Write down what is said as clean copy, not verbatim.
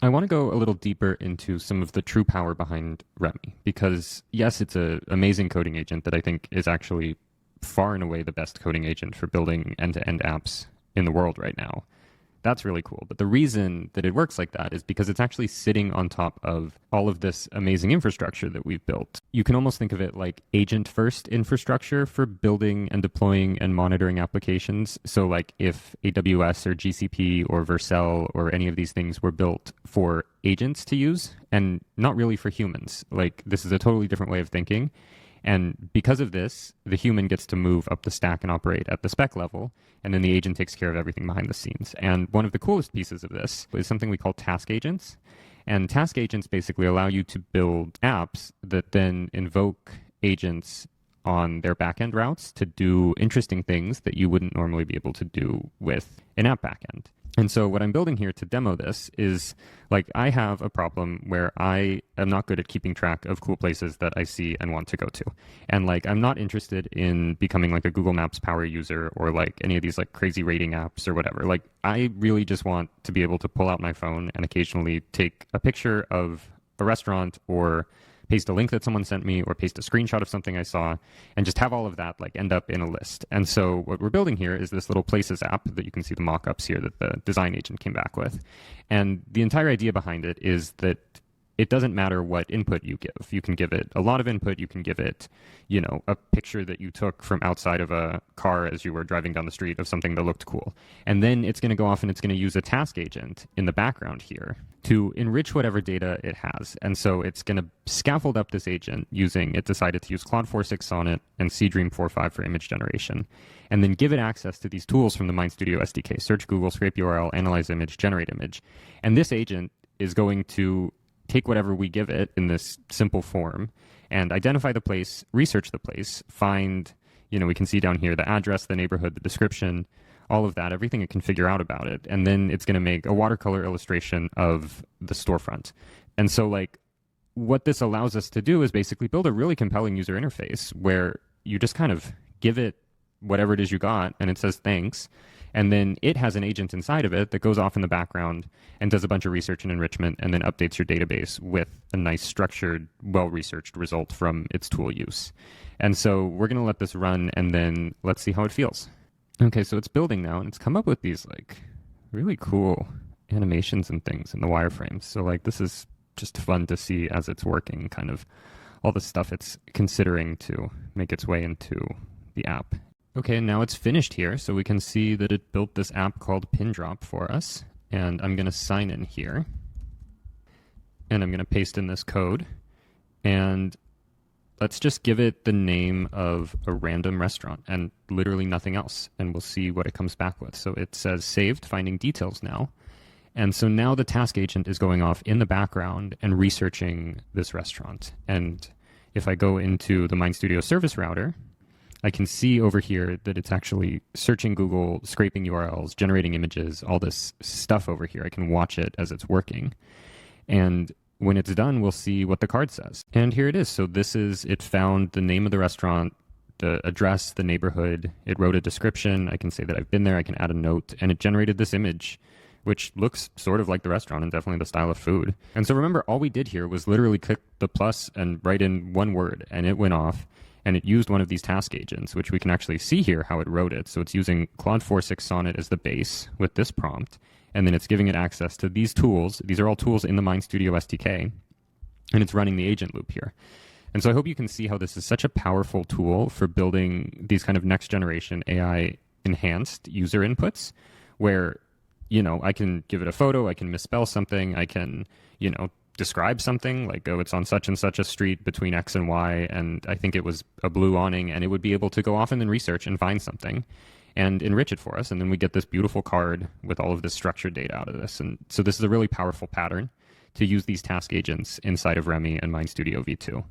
I want to go a little deeper into some of the true power behind Remy because, yes, it's an amazing coding agent that I think is actually far and away the best coding agent for building end-to-end apps in the world right now. That's really cool. But the reason that it works like that is because it's actually sitting on top of all of this amazing infrastructure that we've built. You can almost think of it like agent-first infrastructure for building and deploying and monitoring applications. So like if AWS or GCP or Vercel or any of these things were built for agents to use and not really for humans, like this is a totally different way of thinking. And because of this, the human gets to move up the stack and operate at the spec level, and then the agent takes care of everything behind the scenes. And one of the coolest pieces of this is something we call task agents. And task agents basically allow you to build apps that then invoke agents on their backend routes to do interesting things that you wouldn't normally be able to do with an app backend. And so what I'm building here to demo this is, like, I have a problem where I am not good at keeping track of cool places that I see and want to go to. And like, I'm not interested in becoming like a Google Maps power user or like any of these like crazy rating apps or whatever. Like, I really just want to be able to pull out my phone and occasionally take a picture of a restaurant or paste a link that someone sent me or paste a screenshot of something I saw and just have all of that like end up in a list. And so what we're building here is this little Places app that you can see the mock-ups here that the design agent came back with. And the entire idea behind it is that it doesn't matter what input you give. You can give it a lot of input. You can give it, you know, a picture that you took from outside of a car as you were driving down the street of something that looked cool. And then it's going to go off and it's going to use a task agent in the background here to enrich whatever data it has. And so it's going to scaffold up this agent using, it decided to use Claude 4.6 Sonnet and Seadream 4.5 for image generation, and then give it access to these tools from the MindStudio SDK, search Google, scrape URL, analyze image, generate image. And this agent is going to take whatever we give it in this simple form and identify the place, research the place, find, you know, we can see down here the address, the neighborhood, the description, all of that, everything it can figure out about it. And then it's going to make a watercolor illustration of the storefront. And so like what this allows us to do is basically build a really compelling user interface where you just kind of give it whatever it is you got and it says thanks. And then it has an agent inside of it that goes off in the background and does a bunch of research and enrichment and then updates your database with a nice structured, well-researched result from its tool use. And so we're going to let this run and then let's see how it feels. Okay, so it's building now and it's come up with these like really cool animations and things in the wireframes. So like this is just fun to see as it's working, kind of all the stuff it's considering to make its way into the app. Okay, now it's finished here, so we can see that it built this app called Pindrop for us. And I'm going to sign in here. And I'm going to paste in this code. And let's just give it the name of a random restaurant and literally nothing else. And we'll see what it comes back with. So it says saved, finding details now. And so now the task agent is going off in the background and researching this restaurant. And if I go into the MindStudio service router, I can see over here that it's actually searching Google, scraping URLs, generating images, all this stuff over here. I can watch it as it's working. And when it's done, we'll see what the card says. And here it is. So this is, it found the name of the restaurant, the address, the neighborhood. It wrote a description. I can say that I've been there. I can add a note. And it generated this image, which looks sort of like the restaurant and definitely the style of food. And so remember, all we did here was literally click the plus and write in one word, and it went off. And it used one of these task agents, which we can actually see here how it wrote it. So it's using Claude 4.6 Sonnet as the base with this prompt. And then it's giving it access to these tools. These are all tools in the MindStudio SDK. And it's running the agent loop here. And so I hope you can see how this is such a powerful tool for building these kind of next generation AI enhanced user inputs where, you know, I can give it a photo, I can misspell something, I can, you know, describe something like, oh, it's on such and such a street between X and Y, and I think it was a blue awning, and it would be able to go off and then research and find something and enrich it for us. And then we get this beautiful card with all of this structured data out of this. And so this is a really powerful pattern to use these task agents inside of Remy and MindStudio V2.